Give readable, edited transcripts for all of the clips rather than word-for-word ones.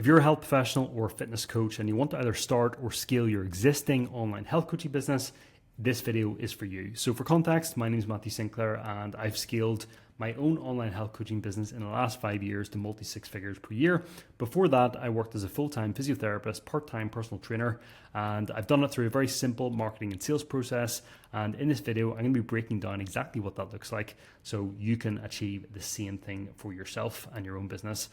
If you're a health professional or a fitness coach and you want to either start or scale your existing online health coaching business, this video is for you. So for context, my name is Matthew Sinclair and I've scaled my own online health coaching business in the last 5 years to multi six figures per year. Before that, I worked as a full-time physiotherapist, part-time personal trainer, and I've done it through a very simple marketing and sales process. And in this video, I'm going to be breaking down exactly what that looks like so you can achieve the same thing for yourself and your own business.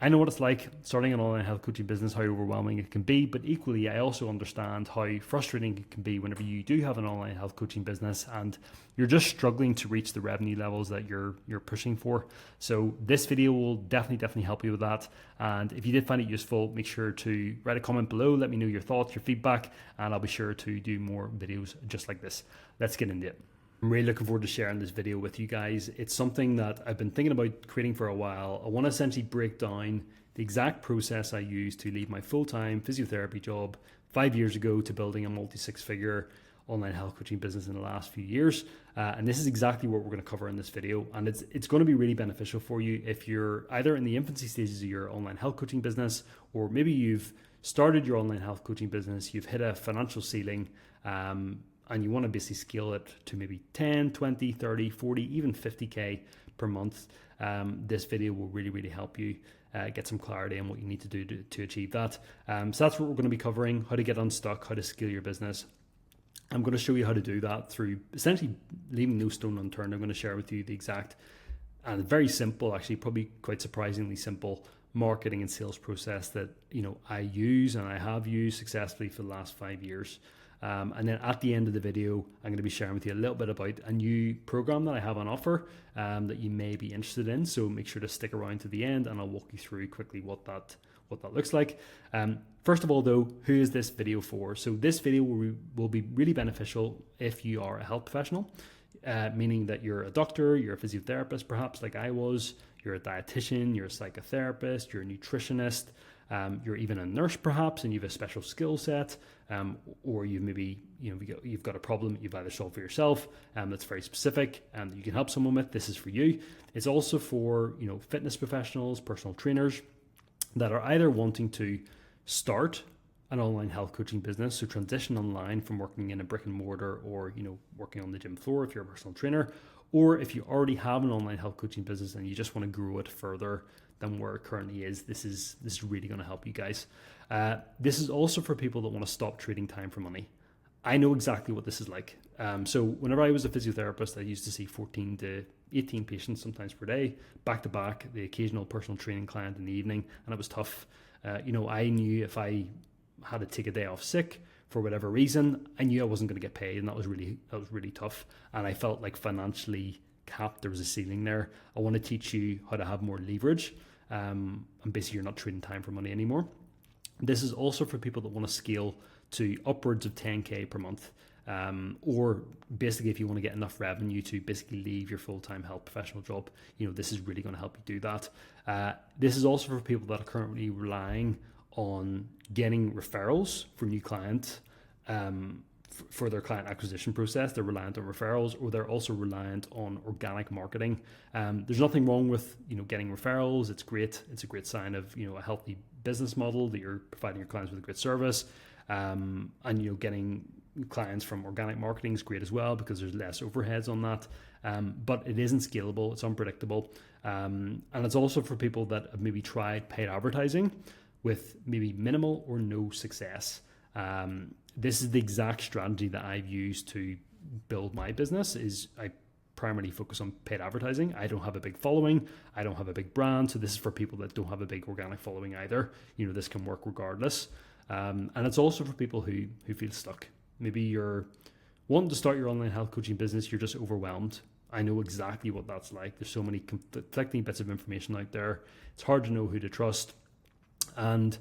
I know what it's like starting an online health coaching business, how overwhelming it can be, but equally, I also understand how frustrating it can be whenever you do have an online health coaching business and you're just struggling to reach the revenue levels that you're pushing for. So this video will definitely help you with that. And if you did find it useful, make sure to write a comment below, let me know your thoughts, your feedback, and I'll be sure to do more videos just like this. Let's get into it. I'm really looking forward to sharing this video with you guys. It's something that I've been thinking about creating for a while. I want to essentially break down the exact process I used to leave my full-time physiotherapy job 5 years ago to building a multi-six-figure online health coaching business in the last few years. And this is exactly what we're going to cover in this video. And it's going to be really beneficial for you if you're either in the infancy stages of your online health coaching business, or maybe you've started your online health coaching business, you've hit a financial ceiling, and you want to basically scale it to maybe 10, 20, 30, 40, even 50K per month. This video will really help you get some clarity on what you need to do to achieve that. So that's what we're going to be covering: how to get unstuck, how to scale your business. I'm going to show you how to do that through essentially leaving no stone unturned. I'm going to share with you the exact and very simple, actually probably quite surprisingly simple, marketing and sales process that I use and I have used successfully for the last 5 years. And then at the end of the video, I'm going to be sharing with you a little bit about a new program that I have on offer that you may be interested in. So make sure to stick around to the end and I'll walk you through quickly what that looks like. First of all though, who is this video for? So this video will be really beneficial if you are a health professional, meaning that you're a doctor, you're a physiotherapist, perhaps like I was, you're a dietitian, you're a psychotherapist, you're a nutritionist, you're even a nurse perhaps, and you have a special skill set, or you've maybe you've got a problem you've either solved for yourself that's very specific and that you can help someone with. This is for you. It's also for fitness professionals, personal trainers that are either wanting to start an online health coaching business, so transition online from working in a brick and mortar or working on the gym floor if you're a personal trainer, or if you already have an online health coaching business and you just want to grow it further than where it currently is. This is really going to help you guys. This is also for people that want to stop trading time for money. I know exactly what this is like. So whenever I was a physiotherapist, I used to see 14 to 18 patients sometimes per day, back to back, the occasional personal training client in the evening, and it was tough. I knew if I had to take a day off sick for whatever reason, I knew I wasn't going to get paid, and that was really tough. And I felt like financially capped. There was a ceiling there. I want to teach you how to have more leverage. And basically you're not trading time for money anymore. This is also for people that want to scale to upwards of 10K per month, or basically if you want to get enough revenue to basically leave your full-time health professional job, this is really going to help you do that. This is also for people that are currently relying on getting referrals from new clients, for their client acquisition process. They're reliant on referrals, or they're also reliant on organic marketing. There's nothing wrong with getting referrals. It's great. It's a great sign of a healthy business model that you're providing your clients with a great service. And getting clients from organic marketing is great as well because there's less overheads on that. But it isn't scalable. It's unpredictable, and it's also for people that have maybe tried paid advertising with maybe minimal or no success. This is the exact strategy that I've used to build my business. Is I primarily focus on paid advertising. I don't have a big following. I don't have a big brand. So this is for people that don't have a big organic following either. This can work regardless. And it's also for people who feel stuck. Maybe you're wanting to start your online health coaching business. You're just overwhelmed. I know exactly what that's like. There's so many conflicting bits of information out there. It's hard to know who to trust. And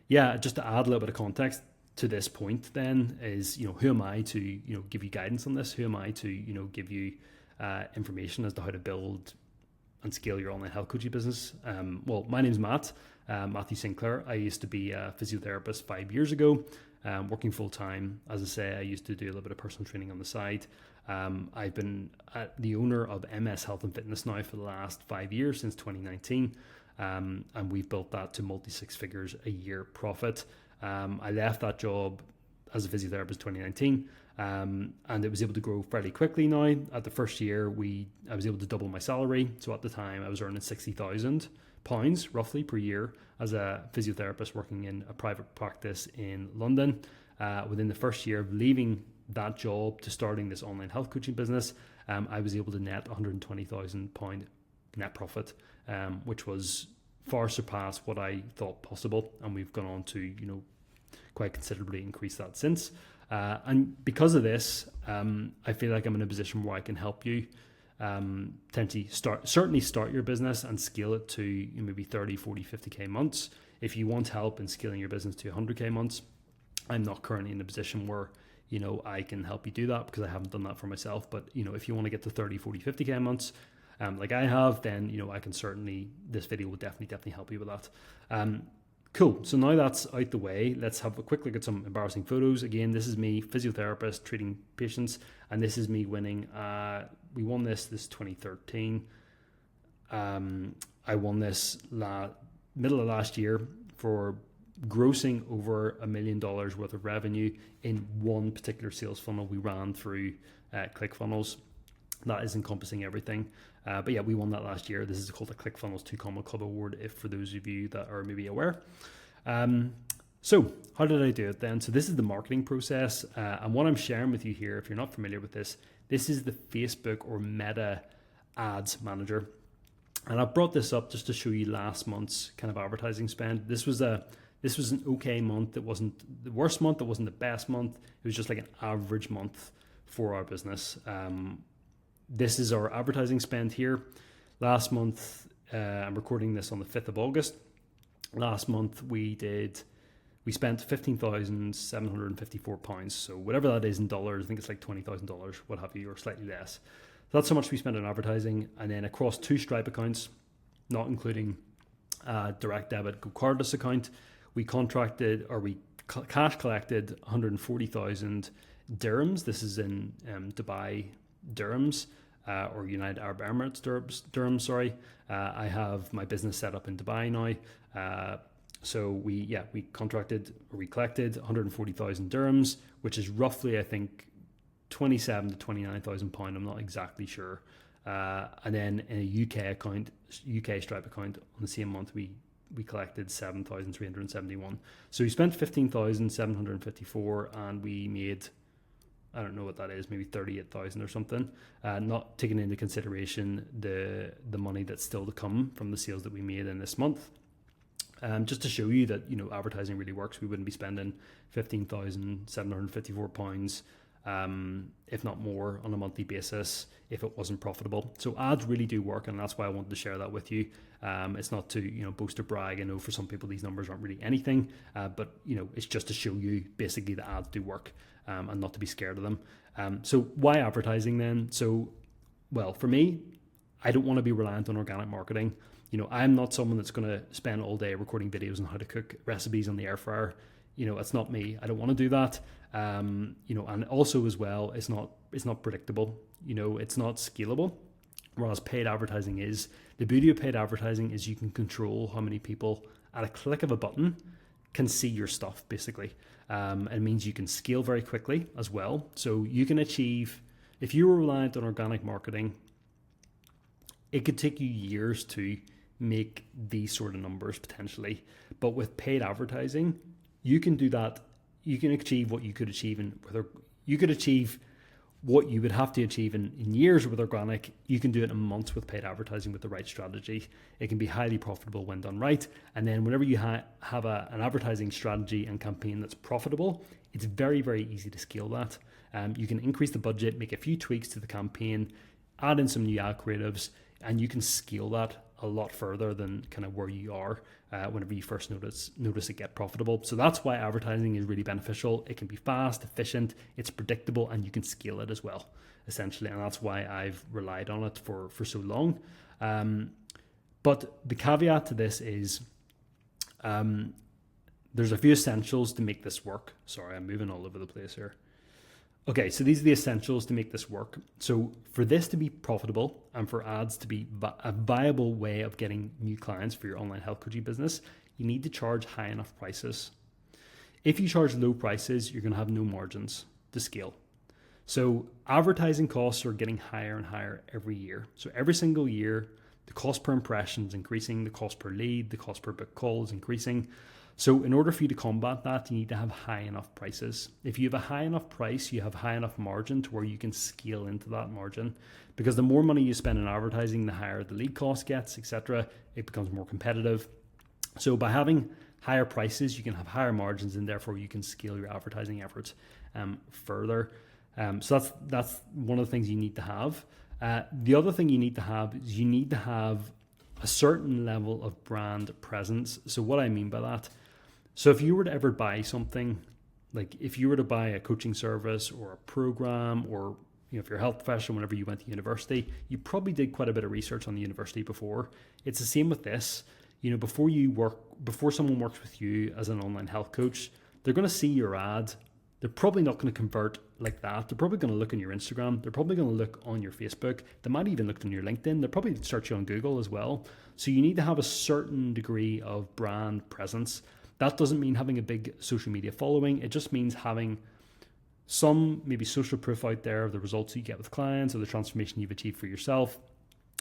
yeah, just to add a little bit of context to this point then is, who am I to, give you guidance on this? Who am I to, give you information as to how to build and scale your online health coaching business? Well, my name's Matthew Sinclair. I used to be a physiotherapist 5 years ago, working full time. As I say, I used to do a little bit of personal training on the side. I've been the owner of MS Health and Fitness now for the last 5 years, since 2019. And we've built that to multi six figures a year profit. I left that job as a physiotherapist 2019, and it was able to grow fairly quickly. Now at the first year, I was able to double my salary. So at the time I was earning £60,000 roughly per year as a physiotherapist working in a private practice in London. Within the first year of leaving that job to starting this online health coaching business, I was able to net £120,000 net profit, which was far surpassed what I thought possible, and we've gone on to quite considerably increase that since. And because of this, I feel like I'm in a position where I can help you potentially start your business and scale it to maybe 30, 40, 50k months. If you want help in scaling your business to 100k months, I'm not currently in a position where I can help you do that, because I haven't done that for myself. But if you want to get to 30, 40, 50k months like I have, then I can certainly, this video will definitely help you with that. Cool. So now that's out the way, let's have a quick look at some embarrassing photos. Again, this is me, physiotherapist, treating patients, and this is me winning. We won this 2013. I won this middle of last year for grossing over $1 million worth of revenue in one particular sales funnel we ran through ClickFunnels. That is encompassing everything. But yeah, we won that last year. This is called the ClickFunnels 2 Comma Club Award, if for those of you that are maybe aware. So how did I do it then? So this is the marketing process. And what I'm sharing with you here, if you're not familiar with this is the Facebook or Meta Ads Manager. And I brought this up just to show you last month's kind of advertising spend. This was an okay month. It wasn't the worst month. It wasn't the best month. It was just like an average month for our business. This is our advertising spend here. Last month, I'm recording this on the 5th of August. Last month we spent £15,754. So whatever that is in dollars, I think it's like $20,000, what have you, or slightly less. So that's how much we spent on advertising. And then across 2 Stripe accounts, not including direct debit Go Cardless account, we cash collected 140,000 dirhams. This is in Dubai dirhams, or United Arab Emirates dirhams, sorry. I have my business set up in Dubai now. So we collected 140,000 dirhams, which is roughly, I think, 27 to 29,000 pound. I'm not exactly sure. And then in a UK Stripe account on the same month, we collected 7,371. So we spent 15,754 and we made, I don't know what that is, maybe 38,000 or something, not taking into consideration the money that's still to come from the sales that we made in this month. Just to show you that advertising really works, we wouldn't be spending £15,754, if not more, on a monthly basis if it wasn't profitable. So ads really do work, and that's why I wanted to share that with you. It's not to boast or brag. I know for some people these numbers aren't really anything, but it's just to show you basically that ads do work, and not to be scared of them. So why advertising then? So, well, for me, I don't want to be reliant on organic marketing. I'm not someone that's going to spend all day recording videos on how to cook recipes on the air fryer. It's not me. I don't want to do that. And also as well, it's not predictable. It's not scalable. Whereas paid advertising is. The beauty of paid advertising is you can control how many people at a click of a button can see your stuff, basically. It means you can scale very quickly as well. So you can achieve, if you were reliant on organic marketing, it could take you years to make these sort of numbers potentially. But with paid advertising, you can do that. You can achieve what you could achieve what you would have to achieve in years with organic. You can do it in months with paid advertising with the right strategy. It can be highly profitable when done right. And then whenever you have an advertising strategy and campaign that's profitable, it's very, very easy to scale that. You can increase the budget, make a few tweaks to the campaign, add in some new ad creatives, and you can scale that a lot further than kind of where you are whenever you first notice it get profitable. So that's why advertising is really beneficial. It can be fast, efficient, it's predictable, and you can scale it as well, essentially. And that's why I've relied on it for so long. But the caveat to this is there's a few essentials to make this work. Sorry, I'm moving all over the place here. Okay, so these are the essentials to make this work. So for this to be profitable and for ads to be a viable way of getting new clients for your online health coaching business, you need to charge high enough prices. If you charge low prices, you're going to have no margins to scale. So advertising costs are getting higher and higher every year. So every single year, the cost per impression is increasing, the cost per lead, the cost per book call is increasing. So in order for you to combat that, you need to have high enough prices. If you have a high enough price, you have high enough margin to where you can scale into that margin. Because the more money you spend in advertising, the higher the lead cost gets, etc. It becomes more competitive. So by having higher prices, you can have higher margins, and therefore you can scale your advertising efforts further. So that's one of the things you need to have. The other thing you need to have is you need to have a certain level of brand presence. So what I mean by that, so if you were to ever buy something, like if you were to buy a coaching service or a program, or if you're a health professional, whenever you went to university, you probably did quite a bit of research on the university before. It's the same with this. Before someone works with you as an online health coach, they're going to see your ad. They're probably not going to convert like that. They're probably going to look on your Instagram. They're probably going to look on your Facebook. They might even look on your LinkedIn. They'll probably search you on Google as well. So you need to have a certain degree of brand presence. That doesn't mean having a big social media following. It just means having some maybe social proof out there of the results you get with clients or the transformation you've achieved for yourself.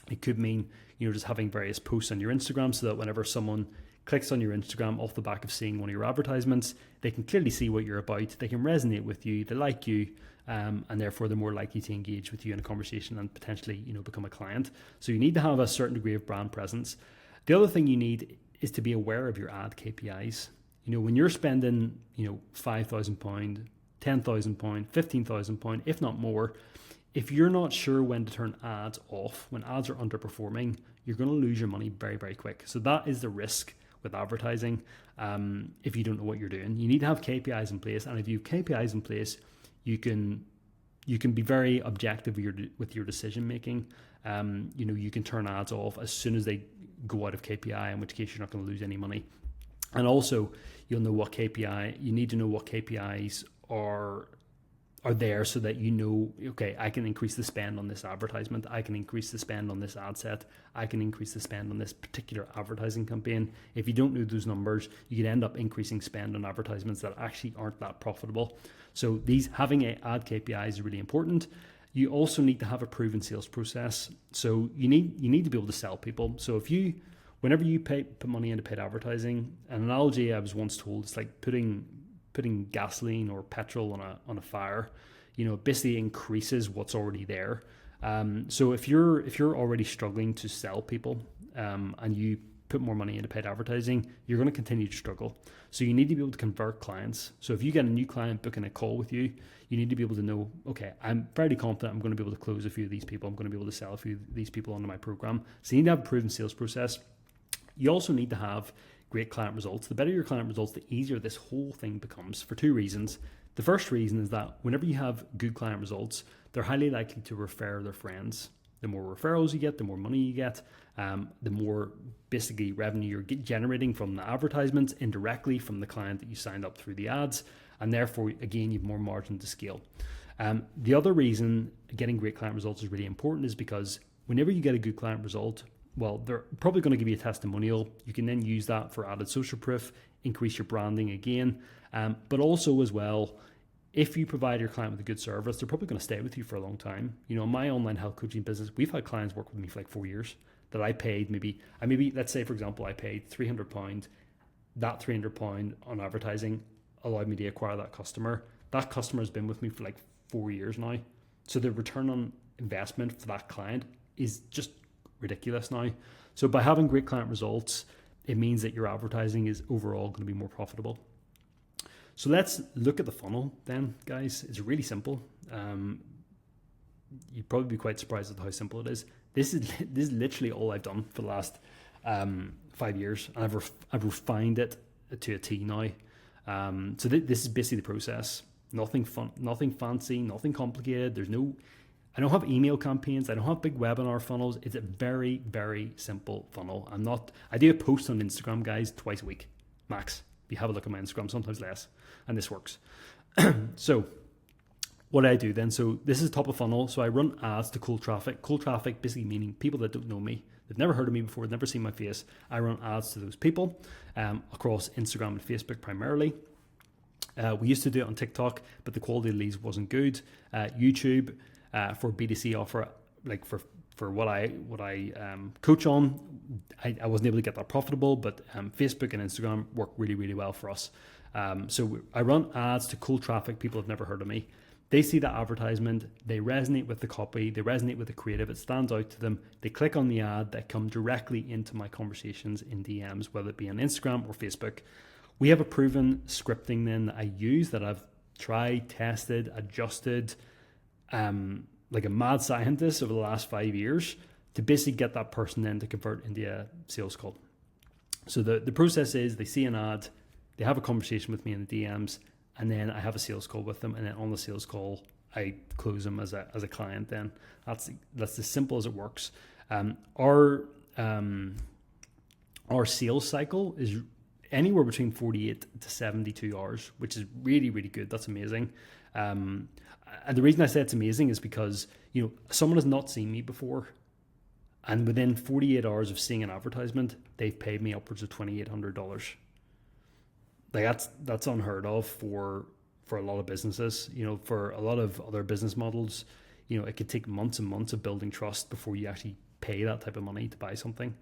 It could mean, just having various posts on your Instagram so that whenever someone clicks on your Instagram off the back of seeing one of your advertisements, they can clearly see what you're about, they can resonate with you, they like you, and therefore they're more likely to engage with you in a conversation and potentially, become a client. So you need to have a certain degree of brand presence. The other thing you need is to be aware of your ad KPIs. When you're spending, £5,000, £10,000, £15,000, if not more, if you're not sure when to turn ads off, when ads are underperforming, you're going to lose your money very, very quick. So that is the risk with advertising. If you don't know what you're doing, you need to have KPIs in place. And if you have KPIs in place, you can be very objective with your decision making. You can turn ads off as soon as they go out of KPI, in which case you're not going to lose any money. And also, you need to know what KPIs are there so that okay, I can increase the spend on this advertisement, I can increase the spend on this ad set, I can increase the spend on this particular advertising campaign. If you don't know those numbers, you could end up increasing spend on advertisements that actually aren't that profitable. So having ad KPIs is really important. You also need to have a proven sales process. So you need to be able to sell people. So whenever you put money into paid advertising, an analogy I was once told, it's like putting gasoline or petrol on a fire. It basically increases what's already there. So if you're already struggling to sell people, and you put more money into paid advertising, you're going to continue to struggle. So you need to be able to convert clients. So if you get a new client booking a call with you, you need to be able to know, okay, I'm fairly confident I'm going to be able to close a few of these people. I'm going to be able to sell a few of these people onto my program. So you need to have a proven sales process. You also need to have great client results. The better your client results, the easier this whole thing becomes, for two reasons. The first reason is that whenever you have good client results, they're highly likely to refer their friends. The more referrals you get, the more money you get, the more basically revenue you're generating from the advertisements indirectly from the client that you signed up through the ads, and therefore, again, you have more margin to scale. The other reason getting great client results is really important is because whenever you get a good client result, well, they're probably going to give you a testimonial. You can then use that for added social proof, increase your branding again. But also as well, if you provide your client with a good service, they're probably going to stay with you for a long time. In my online health coaching business, we've had clients work with me for like 4 years that I paid maybe let's say, for example, I paid £300. That £300 on advertising allowed me to acquire that customer. That customer has been with me for like 4 years now. So the return on investment for that client is just ridiculous now. So by having great client results, it means that your advertising is overall going to be more profitable. So let's look at the funnel then, guys. It's really simple. You'd probably be quite surprised at how simple it is. This is literally all I've done for the last 5 years, and I've refined it to a T now. So this is basically the process. Nothing fun, nothing fancy, nothing complicated. I don't have email campaigns. I don't have big webinar funnels. It's a very, very simple funnel. I do a post on Instagram, guys, twice a week, max. If you have a look at my Instagram, sometimes less, and this works. So What I do then, so this is top of funnel. So I run ads to cold traffic. Cold traffic basically meaning people that don't know me. They've never heard of me before, never seen my face. I run ads to those people across Instagram and Facebook primarily. We used to do it on TikTok, but the quality of leads wasn't good. YouTube for B2C offer, like for what I coach on, I wasn't able to get that profitable, but Facebook and Instagram work really, really well for us. So I run ads to cold traffic. People have never heard of me. They see that advertisement, they resonate with the copy, they resonate with the creative, it stands out to them. They click on the ad, they come directly into my conversations in DMs, whether it be on Instagram or Facebook. We have a proven scripting then that I use, that I've tried, tested, adjusted, like a mad scientist over the last 5 years to basically get that person then to convert into a sales call. So the process is they see an ad, they have a conversation with me in the DMs, and then I have a sales call with them, and then on the sales call, I close them as a client. Then that's as simple as it works. Our sales cycle is anywhere between 48 to 72 hours, which is really, really good. That's amazing. And the reason I say it's amazing is because, someone has not seen me before, and within 48 hours of seeing an advertisement, they've paid me upwards of $2,800. Like that's unheard of for a lot of businesses. For a lot of other business models, it could take months and months of building trust before you actually pay that type of money to buy something.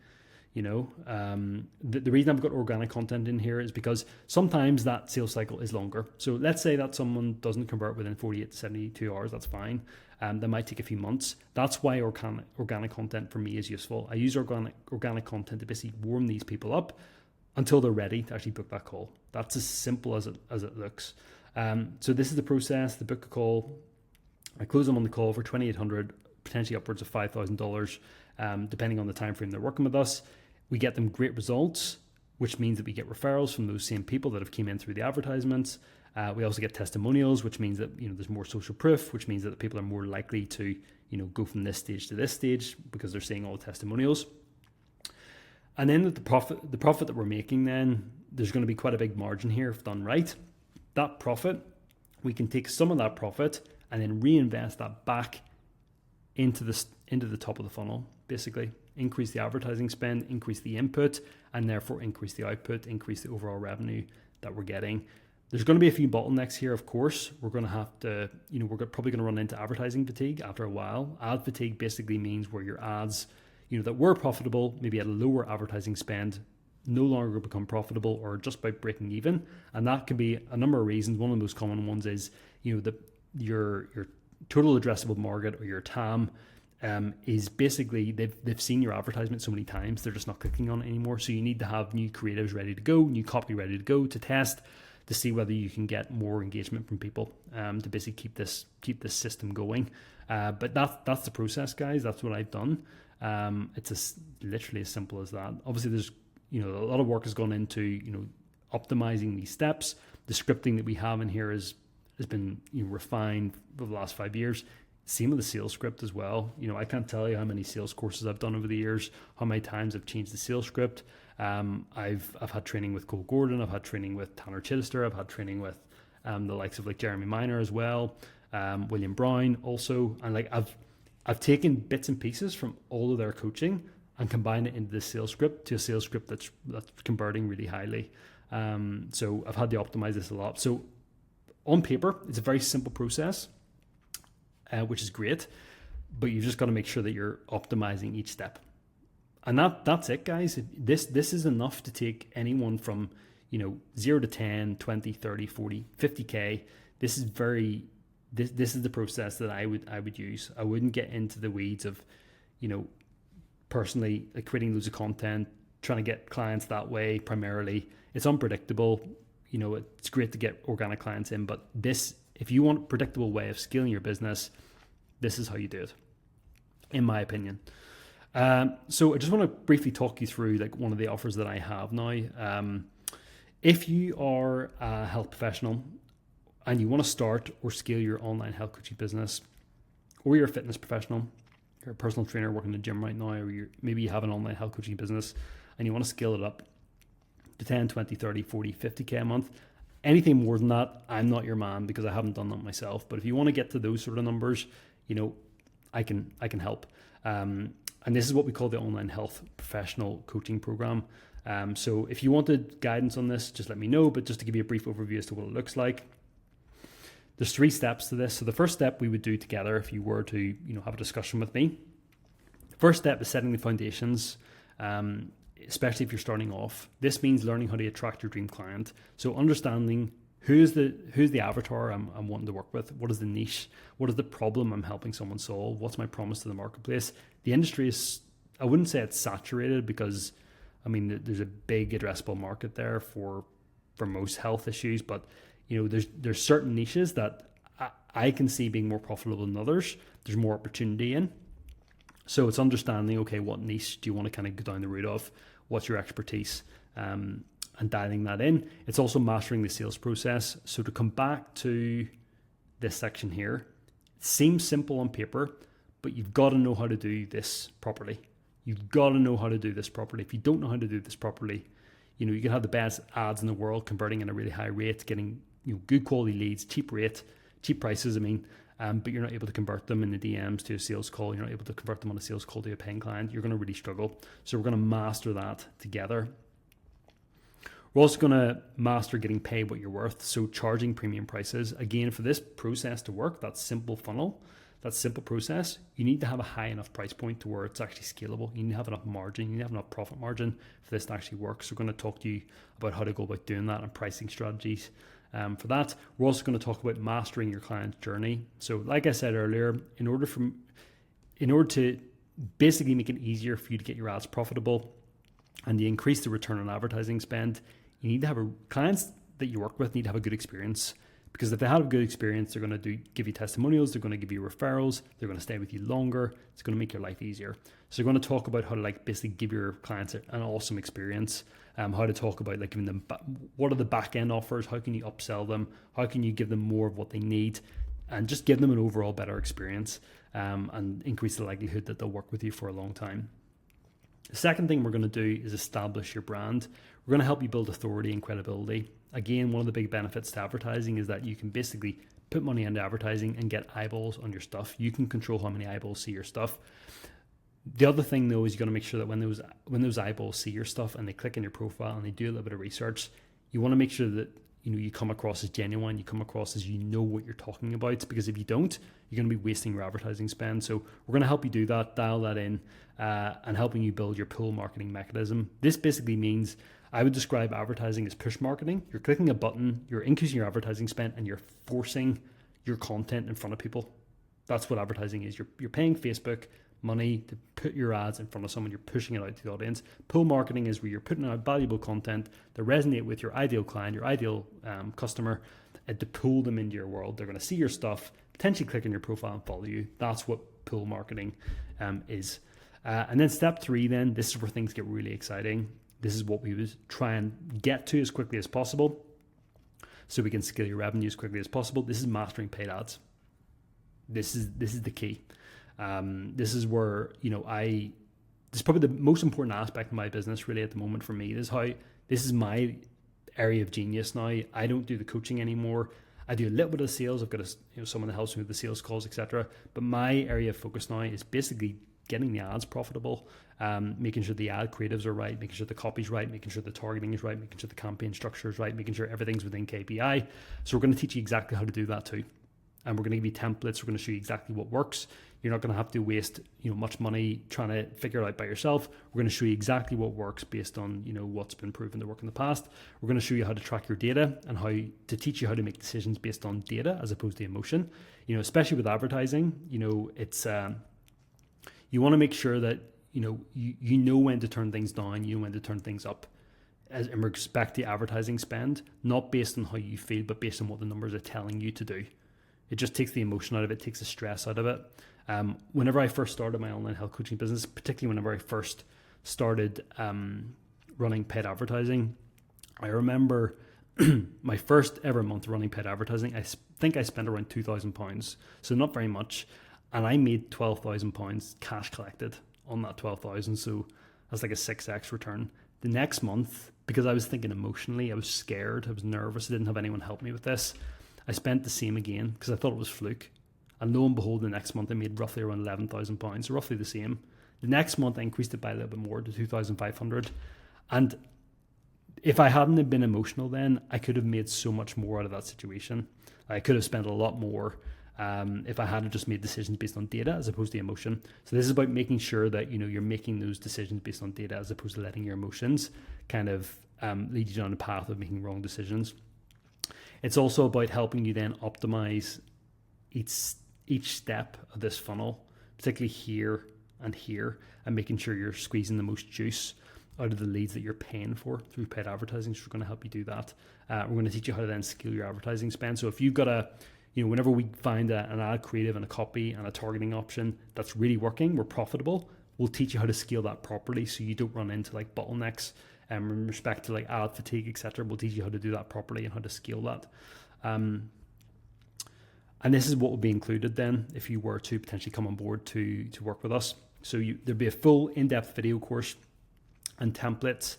The reason I've got organic content in here is because sometimes that sales cycle is longer. So let's say that someone doesn't convert within 48 to 72 hours, that's fine. That might take a few months. That's why organic content for me is useful. I use organic content to basically warm these people up until they're ready to actually book that call. That's as simple as it looks. So this is the process. They book a call. I close them on the call for $2,800, potentially upwards of $5,000, depending on the time frame they're working with us. We get them great results, which means that we get referrals from those same people that have came in through the advertisements. We also get testimonials, which means that there's more social proof, which means that the people are more likely to go from this stage to this stage because they're seeing all the testimonials. And then the profit that we're making, then there's going to be quite a big margin here if done right. That profit, we can take some of that profit and then reinvest that back into the top of the funnel, basically. Increase the advertising spend, increase the input, and therefore increase the output, increase the overall revenue that we're getting. There's going to be a few bottlenecks here, of course. We're going to have to, we're probably going to run into advertising fatigue after a while. Ad fatigue basically means where your ads, that were profitable, maybe at a lower advertising spend, no longer become profitable or just by breaking even. And that can be a number of reasons. One of the most common ones is, your total addressable market, or your TAM, is basically they've seen your advertisement so many times, they're just not clicking on it anymore. So you need to have new creatives ready to go, new copy ready to go to test, to see whether you can get more engagement from people, to basically keep this system going. But that's the process, guys. That's what I've done. It's literally as simple as that. Obviously, there's a lot of work has gone into optimizing these steps. The scripting that we have in here has been refined over the last 5 years. Same with the sales script as well. I can't tell you how many sales courses I've done over the years, how many times I've changed the sales script. I've had training with Cole Gordon, I've had training with Tanner Chittister, I've had training with the likes of Jeremy Miner as well, William Brown also, and I've taken bits and pieces from all of their coaching and combined it into this sales script to a sales script that's converting really highly. So I've had to optimize this a lot. So on paper, it's a very simple process, which is great, but you've just got to make sure that you're optimizing each step. And that's it, guys. This is enough to take anyone from 0 to 10, 20, 30, 40, 50K. This is the process that I would use. I wouldn't get into the weeds of, personally creating loads of content, trying to get clients that way primarily. It's unpredictable. It's great to get organic clients in, but if you want a predictable way of scaling your business, this is how you do it, in my opinion. So I just want to briefly talk you through one of the offers that I have now. If you are a health professional and you want to start or scale your online health coaching business, or you're a fitness professional, you're a personal trainer working in the gym right now, or maybe you have an online health coaching business and you want to scale it up to 10, 20, 30, 40, 50K a month, Anything more than that, I'm not your man because I haven't done that myself. But if you want to get to those sort of numbers, I can help. And this is what we call the Online Health Professional Coaching Program. So if you wanted guidance on this, just let me know. But just to give you a brief overview as to what it looks like, there's 3 steps to this. So the first step we would do together if you were to have a discussion with me. First step is setting the foundations. Especially if you're starting off. This means learning how to attract your dream client. So understanding who's the avatar I'm wanting to work with, what is the niche, what is the problem I'm helping someone solve, what's my promise to the marketplace. The industry is, I wouldn't say it's saturated because, there's a big addressable market there for most health issues, but there's certain niches that I can see being more profitable than others. There's more opportunity in. So it's understanding, okay, what niche do you want to kind of go down the route of? What's your expertise? And dialing that in. It's also mastering the sales process. So to come back to this section here, it seems simple on paper, but you've got to know how to do this properly. You've got to know how to do this properly. If you don't know how to do this properly, you can have the best ads in the world, converting in a really high rate, getting good quality leads, cheap prices, but you're not able to convert them in the DMs to a sales call. You're not able to convert them on a sales call to a paying client. You're going to really struggle. So we're going to master that together. We're also going to master getting paid what you're worth. So charging premium prices. Again, for this process to work, that simple funnel, that simple process, you need to have a high enough price point to where it's actually scalable. You need to have enough margin. You need to have enough profit margin for this to actually work. So we're going to talk to you about how to go about doing that and pricing strategies. For that, we're also going to talk about mastering your client's journey. So like I said earlier, in order to basically make it easier for you to get your ads profitable and to increase the return on advertising spend, you need to have clients that you work with need to have a good experience. Because if they have a good experience, they're going to give you testimonials, they're going to give you referrals, they're going to stay with you longer, it's going to make your life easier. So we're going to talk about how to basically give your clients an awesome experience, how to talk about giving them, what are the back end offers, how can you upsell them, how can you give them more of what they need, and just give them an overall better experience and increase the likelihood that they'll work with you for a long time. The second thing we're going to do is establish your brand. We're going to help you build authority and credibility. Again, one of the big benefits to advertising is that you can basically put money into advertising and get eyeballs on your stuff. You can control how many eyeballs see your stuff. The other thing though is you got to make sure that when those eyeballs see your stuff and they click on your profile and they do a little bit of research, you want to make sure that you come across as genuine, you come across as what you're talking about, because if you don't, you're going to be wasting your advertising spend. So we're going to help you do that, dial that in, and helping you build your pull marketing mechanism. This basically means I would describe advertising as push marketing. You're clicking a button, you're increasing your advertising spend, and you're forcing your content in front of people. That's what advertising is. You're paying Facebook money to put your ads in front of someone. You're pushing it out to the audience. Pull marketing is where you're putting out valuable content that resonate with your ideal client, your ideal customer, and to pull them into your world. They're going to see your stuff, potentially click on your profile and follow you. That's what pull marketing is. And then step 3, then this is where things get really exciting. This is what we would try and get to as quickly as possible so we can scale your revenue as quickly as possible. This is mastering paid ads. This is the key. This is where, this is probably the most important aspect of my business really at the moment for me. This is my area of genius now. I don't do the coaching anymore. I do a little bit of sales. I've got someone that helps me with the sales calls, etc. But my area of focus now is basically getting the ads profitable, making sure the ad creatives are right, making sure the copy's right, making sure the targeting is right, making sure the campaign structure is right, making sure everything's within KPI. So we're going to teach you exactly how to do that too. And we're going to give you templates. We're going to show you exactly what works. You're not going to have to waste much money trying to figure it out by yourself. We're going to show you exactly what works based on what's been proven to work in the past. We're going to show you how to track your data and how to teach you how to make decisions based on data as opposed to emotion. Especially with advertising, it's you want to make sure that you know when to turn things down, you know when to turn things up, as in respect to advertising spend, not based on how you feel, but based on what the numbers are telling you to do. It just takes the emotion out of it, takes the stress out of it. Whenever I first started my online health coaching business, particularly whenever I first started running paid advertising, I remember my first ever month running paid advertising, I think I spent around £2,000, so not very much, and I made £12,000 cash collected on that 12,000, so that's like a 6x return. The next month, because I was thinking emotionally, I was scared, I was nervous, I didn't have anyone help me with this. I spent the same again because I thought it was fluke. And lo and behold, the next month I made roughly around £11,000, so roughly the same. The next month I increased it by a little bit more to 2,500. And if I hadn't have been emotional then, I could have made so much more out of that situation. I could have spent a lot more if I hadn't just made decisions based on data as opposed to emotion. So this is about making sure that you're making those decisions based on data as opposed to letting your emotions kind of lead you down a path of making wrong decisions. It's also about helping you then optimize each step of this funnel, particularly here and here, and making sure you're squeezing the most juice out of the leads that you're paying for through paid advertising. So we're going to help you do that. We're going to teach you how to then scale your advertising spend. So if you've got whenever we find an ad creative and a copy and a targeting option that's really working, we're profitable, we'll teach you how to scale that properly so you don't run into like bottlenecks in respect to like ad fatigue, etc. We'll teach you how to do that properly and how to scale that. And this is what will be included then if you were to potentially come on board to work with us. So there'll be a full in-depth video course and templates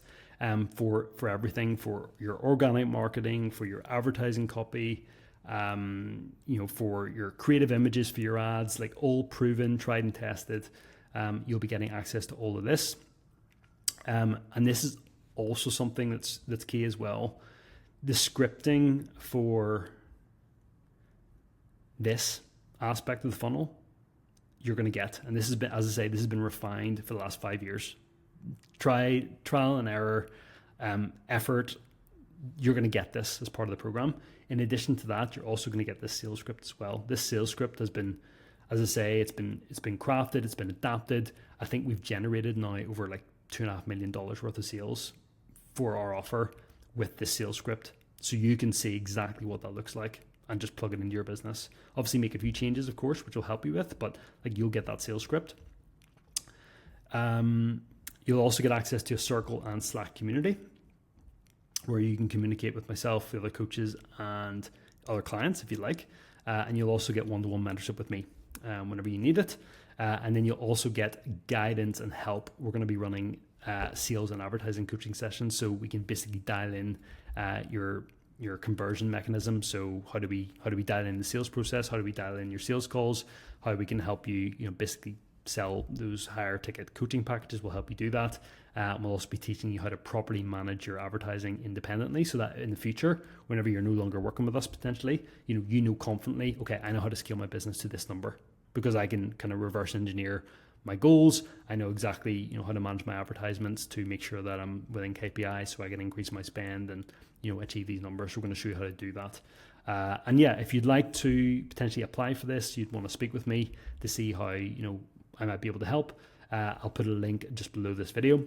for everything, for your organic marketing, for your advertising copy, for your creative images for your ads, like all proven, tried and tested. You'll be getting access to all of this. And this is also something that's key as well. The scripting for this aspect of the funnel, you're going to get, and this has been, as I say, this has been refined for the last 5 years. Trial and error, effort. You're going to get this as part of the program. In addition to that, you're also going to get this sales script as well. This sales script has been, as I say, it's been crafted, it's been adapted. I think we've generated now over like $2.5 million worth of sales for our offer with this sales script. So you can see exactly what that looks like and just plug it into your business. Obviously make a few changes, of course, which will help you with, but like you'll get that sales script. You'll also get access to a Circle and Slack community where you can communicate with myself, the other coaches, and other clients if you'd like. And you'll also get one-to-one mentorship with me whenever you need it. And then you'll also get guidance and help. We're going to be running sales and advertising coaching sessions, so we can basically dial in your conversion mechanism. So how do we dial in the sales process? How do we dial in your sales calls? How we can help you, basically sell those higher ticket coaching packages. We'll help you do that. We'll also be teaching you how to properly manage your advertising independently, so that in the future, whenever you're no longer working with us potentially, you know confidently, okay, I know how to scale my business to this number because I can kind of reverse engineer my goals. I know exactly how to manage my advertisements to make sure that I'm within KPI, so I can increase my spend and achieve these numbers. So we're going to show you how to do that. And yeah, if you'd like to potentially apply for this, you'd want to speak with me to see how I might be able to help. I'll put a link just below this video.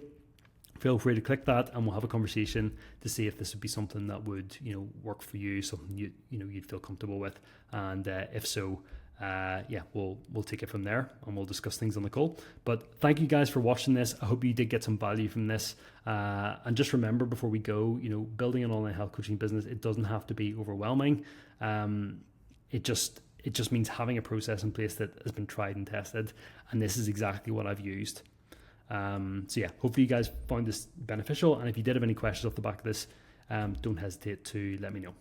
Feel free to click that and we'll have a conversation to see if this would be something that would work for you, something you'd feel comfortable with, and if so, we'll take it from there and we'll discuss things on the call. But thank you guys for watching this. I hope you did get some value from this, and just remember before we go, building an online health coaching business, it doesn't have to be overwhelming. It just means having a process in place that has been tried and tested, and this is exactly what I've used. So yeah, hopefully you guys found this beneficial, and if you did have any questions off the back of this, don't hesitate to let me know.